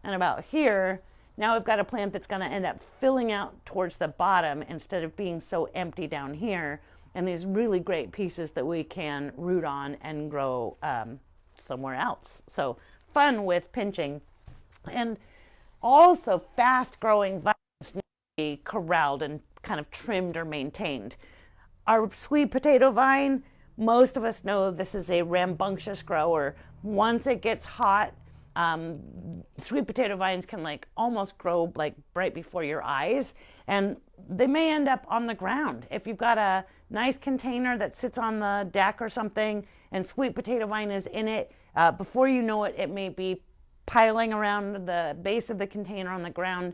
and about here, now we've got a plant that's going to end up filling out towards the bottom instead of being so empty down here. And these really great pieces that we can root on and grow somewhere else. So fun with pinching. And also fast growing vines need to be corralled and kind of trimmed or maintained. Our sweet potato vine, most of us know this is a rambunctious grower. Once it gets hot, sweet potato vines can like almost grow like right before your eyes, and they may end up on the ground. If you've got a nice container that sits on the deck or something and sweet potato vine is in it, before you know it, it may be piling around the base of the container on the ground.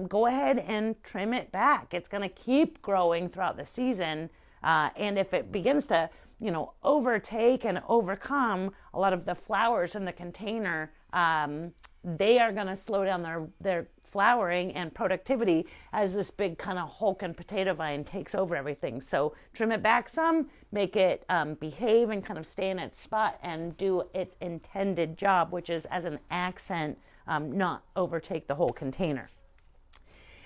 go ahead and trim it back. It's going to keep growing throughout the season. And if it begins to, overtake and overcome a lot of the flowers in the container, they are going to slow down their flowering and productivity as this big kind of hulking potato vine takes over everything. So trim it back some, make it behave and kind of stay in its spot and do its intended job, which is as an accent, not overtake the whole container.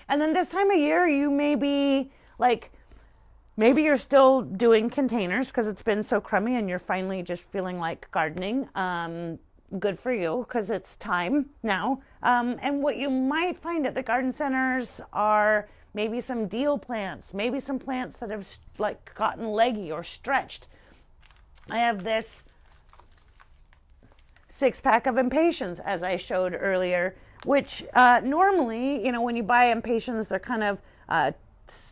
And then this time of year, you may be like, maybe you're still doing containers because it's been so crummy and you're finally just feeling like gardening. Good for you because it's time now. And what you might find at the garden centers are maybe some deal plants, maybe some plants that have like gotten leggy or stretched. I have this 6-pack of impatiens, as I showed earlier, which normally, when you buy impatiens, they're kind of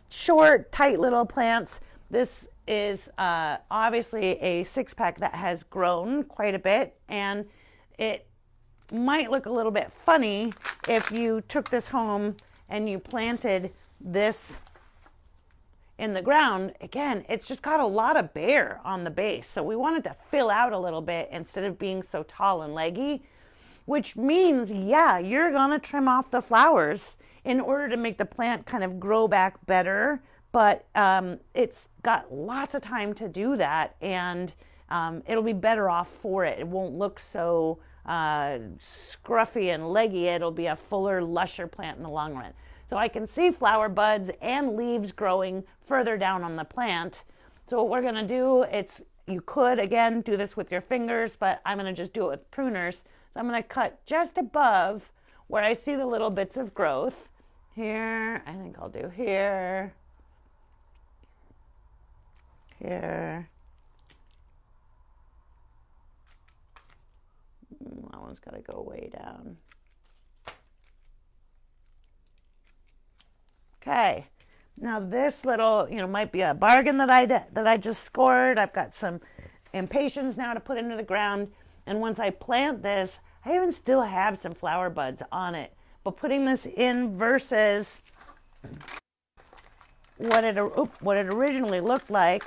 short, tight little plants. This is obviously a 6-pack that has grown quite a bit, and it might look a little bit funny if you took this home and you planted this in the ground. Again, it's just got a lot of bare on the base, so we wanted to fill out a little bit instead of being so tall and leggy, which means, yeah, you're gonna trim off the flowers in order to make the plant kind of grow back better, but it's got lots of time to do that, and it'll be better off for it. It won't look so scruffy and leggy. It'll be a fuller, lusher plant in the long run. So I can see flower buds and leaves growing further down on the plant. So what we're gonna do, you could, again, do this with your fingers, but I'm gonna just do it with pruners. So I'm gonna cut just above where I see the little bits of growth. Here, I think I'll do here, here. That one's gotta go way down. Okay, now this little, might be a bargain that I just scored. I've got some impatiens now to put into the ground, and once I plant this, I even still have some flower buds on it. But putting this in versus what it originally looked like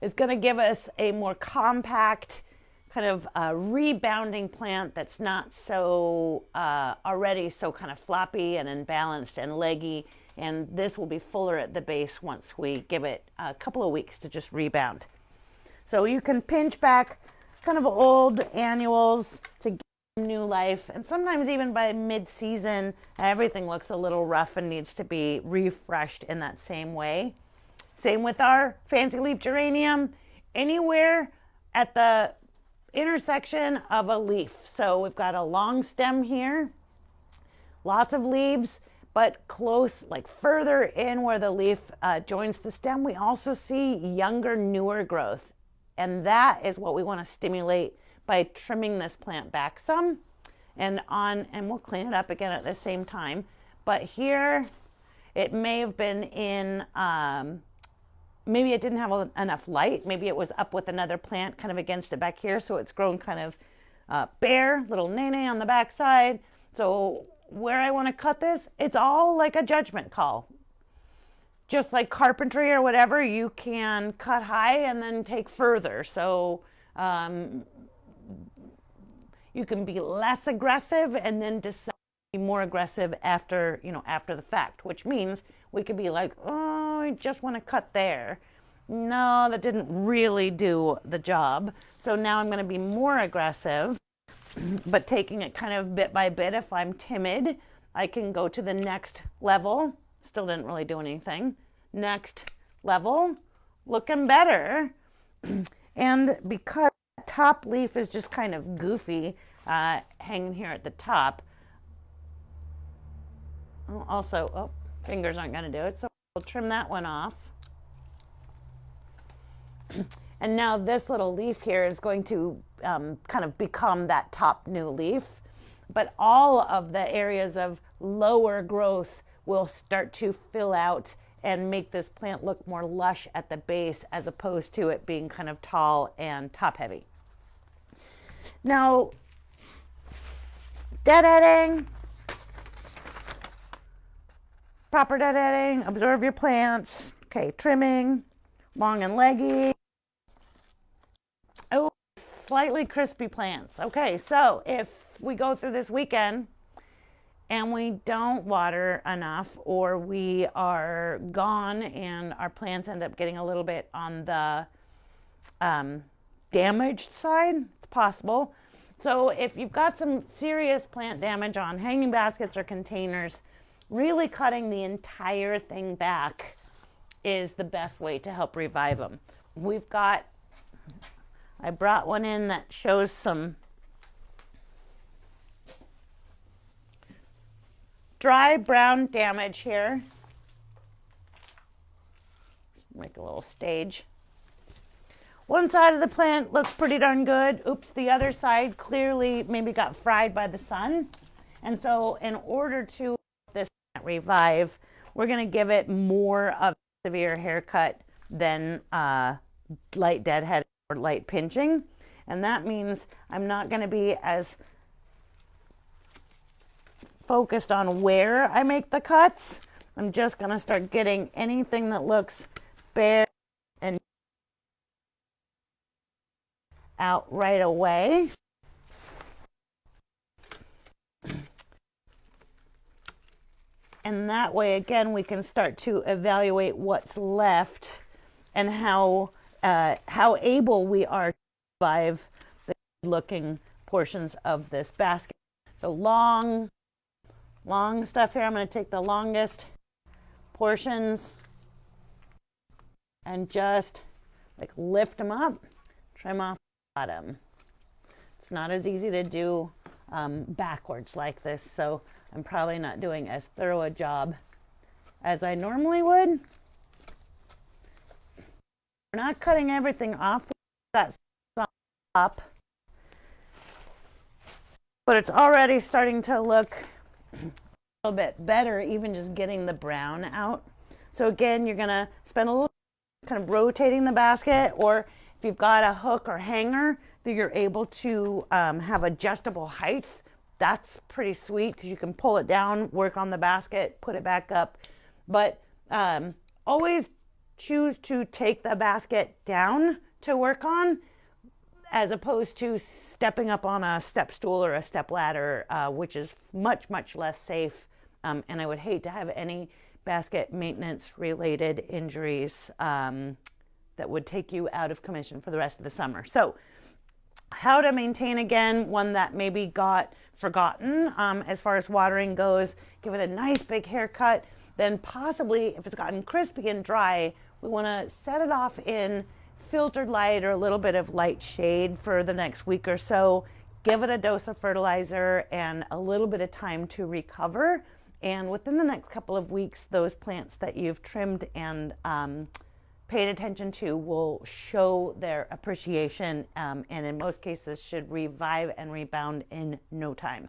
is going to give us a more compact, kind of rebounding plant that's not so already so kind of floppy and imbalanced and leggy. And this will be fuller at the base once we give it a couple of weeks to just rebound. So you can pinch back kind of old annuals to give them new life. And sometimes even by mid-season, everything looks a little rough and needs to be refreshed in that same way. Same with our fancy leaf geranium, anywhere at the intersection of a leaf. So we've got a long stem here, lots of leaves, but close, like further in where the leaf joins the stem, we also see younger, newer growth. And that is what we want to stimulate by trimming this plant back some. And we'll clean it up again at the same time. But here, it may have been in, maybe it didn't have enough light. Maybe it was up with another plant kind of against it back here. So it's grown kind of bare, little nene on the back side. So where I want to cut this, it's all like a judgment call. Just like carpentry or whatever, you can cut high and then take further. So you can be less aggressive and then decide to be more aggressive after the fact, which means we could be like, oh, I just want to cut there. No, that didn't really do the job. So now I'm going to be more aggressive, but taking it kind of bit by bit. If I'm timid, I can go to the next level. Still didn't really do anything. Next level, looking better. And because the top leaf is just kind of goofy, hanging here at the top. Also, fingers aren't going to do it, so we'll trim that one off. And now this little leaf here is going to kind of become that top new leaf. But all of the areas of lower growth will start to fill out and make this plant look more lush at the base as opposed to it being kind of tall and top heavy. Now, Deadheading. Proper deadheading. Observe your plants. Okay, trimming. Long and leggy. Oh, slightly crispy plants. Okay, so if we go through this weekend and we don't water enough, or we are gone and our plants end up getting a little bit on the damaged side, it's possible. So if you've got some serious plant damage on hanging baskets or containers, really cutting the entire thing back is the best way to help revive them. I brought one in that shows some dry brown damage here. Make a little stage. One side of the plant looks pretty darn good. Oops, the other side clearly maybe got fried by the sun. And so in order to this plant revive, we're going to give it more of a severe haircut than light deadhead or light pinching. And that means I'm not going to be as focused on where I make the cuts. I'm just going to start getting anything that looks bare and out right away. And that way, again, we can start to evaluate what's left and how able we are to survive the looking portions of this basket. So long stuff here. I'm going to take the longest portions and just like lift them up, trim off the bottom. It's not as easy to do backwards like this, so I'm probably not doing as thorough a job as I normally would. We're not cutting everything off. We've got some up, but it's already starting to look a little bit better, even just getting the brown out. So again, you're gonna spend a little kind of rotating the basket, or if you've got a hook or hanger that you're able to have adjustable height, that's pretty sweet because you can pull it down, work on the basket, put it back up. But always choose to take the basket down to work on, as opposed to stepping up on a step stool or a step ladder, which is much less safe. And I would hate to have any basket maintenance related injuries that would take you out of commission for the rest of the summer. So how to maintain, again, one that maybe got forgotten as far as watering goes, give it a nice big haircut. Then possibly, if it's gotten crispy and dry, we want to set it off in filtered light or a little bit of light shade for the next week or so. Give it a dose of fertilizer and a little bit of time to recover. And within the next couple of weeks, those plants that you've trimmed and paid attention to will show their appreciation, and in most cases should revive and rebound in no time.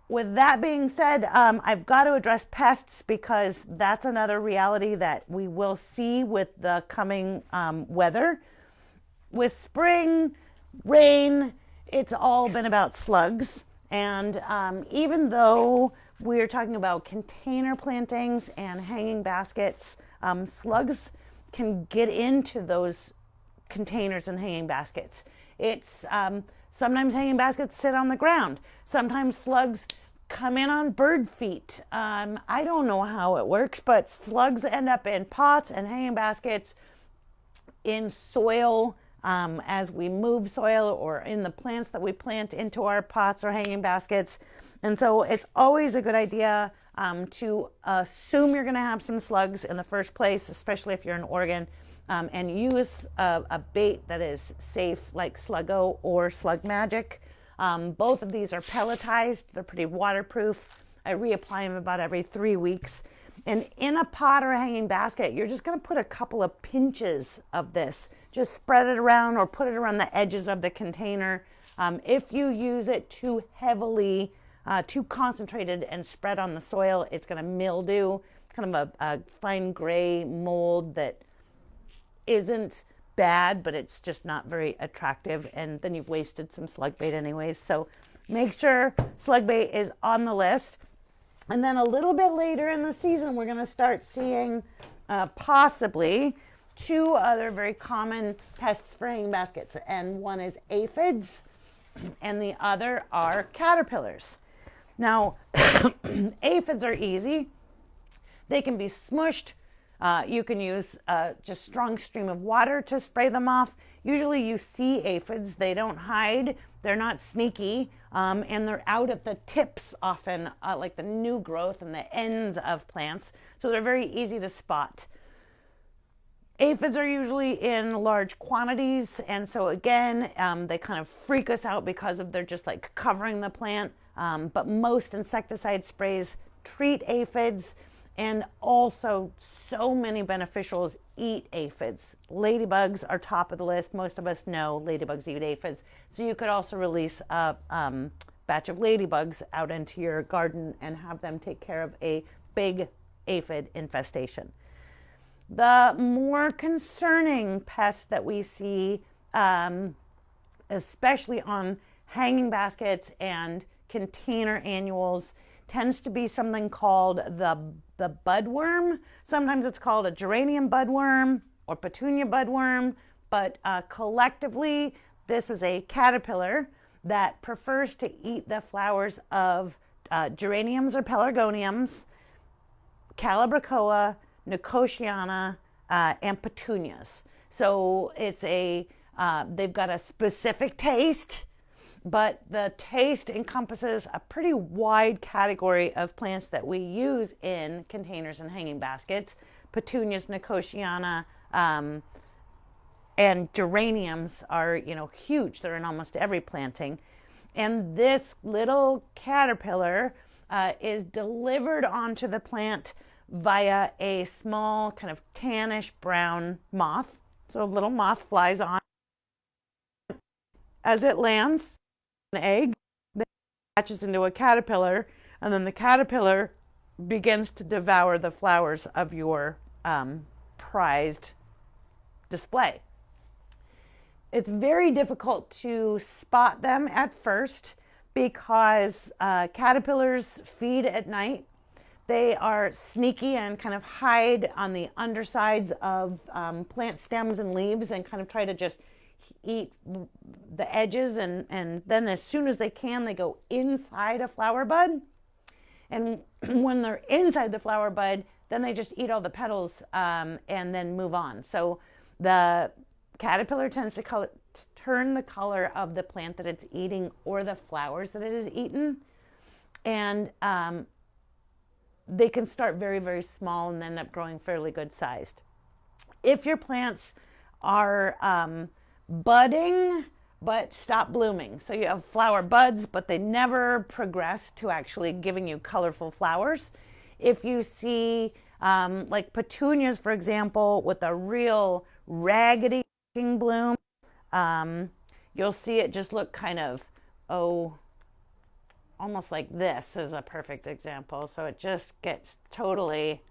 With that being said, I've got to address pests, because that's another reality that we will see with the coming weather. With spring, rain, it's all been about slugs. And even though we're talking about container plantings and hanging baskets, slugs can get into those containers and hanging baskets. It's sometimes hanging baskets sit on the ground. Sometimes slugs come in on bird feet. I don't know how it works, but slugs end up in pots and hanging baskets, in soil as we move soil, or in the plants that we plant into our pots or hanging baskets. And so it's always a good idea to assume you're going to have some slugs in the first place, especially if you're in Oregon, and use a bait that is safe, like Sluggo or Slug Magic. Both of these are pelletized. They're pretty waterproof. I reapply them about every 3 weeks. And in a pot or a hanging basket, you're just going to put a couple of pinches of this. Just spread it around or put it around the edges of the container. If you use it too heavily, too concentrated and spread on the soil, it's going to mildew, kind of a fine gray mold that isn't bad, but it's just not very attractive, and then you've wasted some slug bait anyways. So make sure slug bait is on the list. And then a little bit later in the season, we're going to start seeing possibly two other very common pests for hanging baskets. And one is aphids, and the other are caterpillars. Now, aphids are easy. They can be smushed. You can use just strong stream of water to spray them off. Usually you see aphids. They don't hide. They're not sneaky. And they're out at the tips often, like the new growth and the ends of plants. So they're very easy to spot. Aphids are usually in large quantities. And so again, they kind of freak us out because of they're just like covering the plant. But most insecticide sprays treat aphids. And also, so many beneficials eat aphids. Ladybugs are top of the list. Most of us know ladybugs eat aphids. So you could also release a batch of ladybugs out into your garden and have them take care of a big aphid infestation. The more concerning pest that we see, especially on hanging baskets and container annuals, tends to be something called the budworm. Sometimes it's called a geranium budworm or petunia budworm, but collectively, this is a caterpillar that prefers to eat the flowers of geraniums or pelargoniums, calibrachoa, nicotiana, and petunias. So it's they've got a specific taste, but the taste encompasses a pretty wide category of plants that we use in containers and hanging baskets. Petunias, nicotiana, and geraniums are, huge. They're in almost every planting. And this little caterpillar is delivered onto the plant via a small kind of tannish brown moth. So a little moth flies on. As it lands, an egg, then it hatches into a caterpillar, and then the caterpillar begins to devour the flowers of your prized display. It's very difficult to spot them at first because caterpillars feed at night. They are sneaky and kind of hide on the undersides of plant stems and leaves and kind of try to just eat the edges, and then as soon as they can, they go inside a flower bud. And when they're inside the flower bud, then they just eat all the petals and then move on. So the caterpillar tends to turn the color of the plant that it's eating or the flowers that it has eaten. And they can start very, very small and end up growing fairly good sized. If your plants are budding but stop blooming, so you have flower buds but they never progress to actually giving you colorful flowers. If you see like petunias, for example, with a real raggedy bloom, you'll see it just look kind of almost like this is a perfect example. So it just gets totally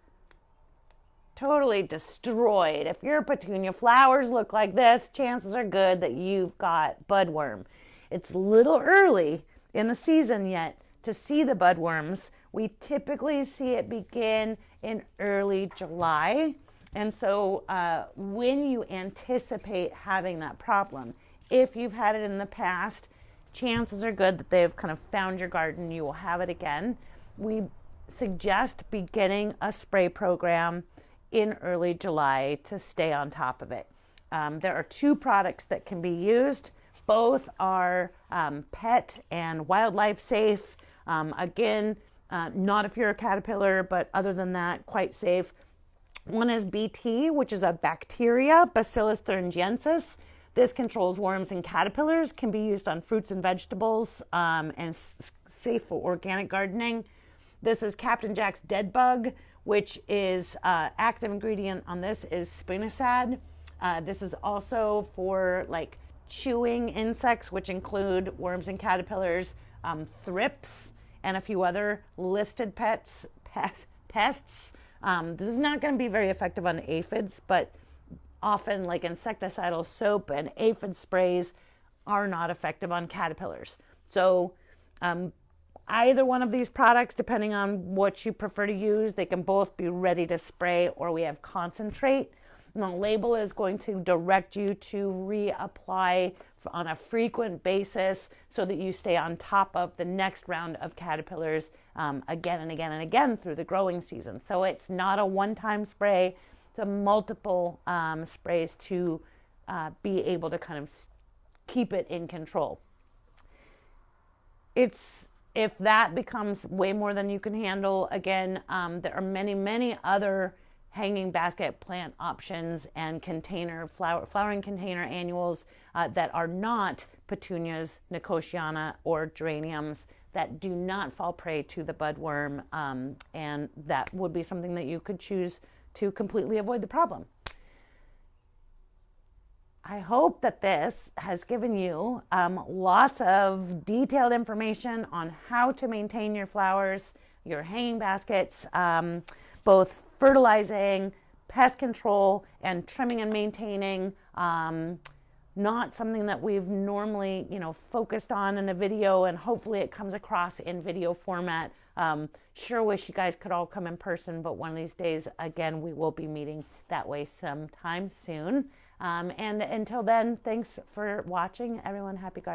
destroyed. If your petunia flowers look like this, chances are good that you've got budworm. It's a little early in the season yet to see the budworms. We typically see it begin in early July. And so when you anticipate having that problem, if you've had it in the past, chances are good that they've kind of found your garden. You will have it again. We suggest beginning a spray program in early July to stay on top of it. There are two products that can be used. Both are pet and wildlife safe. Again, not if you're a caterpillar, but other than that, quite safe. One is BT, which is a bacteria, Bacillus thuringiensis. This controls worms and caterpillars, can be used on fruits and vegetables, and safe for organic gardening. This is Captain Jack's Dead Bug, which is active ingredient on this is spinosad. This is also for like chewing insects, which include worms and caterpillars, thrips, and a few other listed pests. This is not going to be very effective on aphids, but often like insecticidal soap and aphid sprays are not effective on caterpillars. So Either one of these products, depending on what you prefer to use, they can both be ready to spray, or we have concentrate. And the label is going to direct you to reapply on a frequent basis so that you stay on top of the next round of caterpillars again and again and again through the growing season. So it's not a one-time spray, it's a multiple sprays to be able to kind of keep it in control. If that becomes way more than you can handle, again, there are many other hanging basket plant options and flowering container annuals that are not petunias, nicotiana, or geraniums that do not fall prey to the budworm, and that would be something that you could choose to completely avoid the problem. I hope that this has given you lots of detailed information on how to maintain your flowers, your hanging baskets, both fertilizing, pest control, and trimming and maintaining. Not something that we've normally, focused on in a video, and hopefully it comes across in video format. Sure wish you guys could all come in person, but one of these days, again, we will be meeting that way sometime soon. And until then, thanks for watching. Everyone, happy gardening.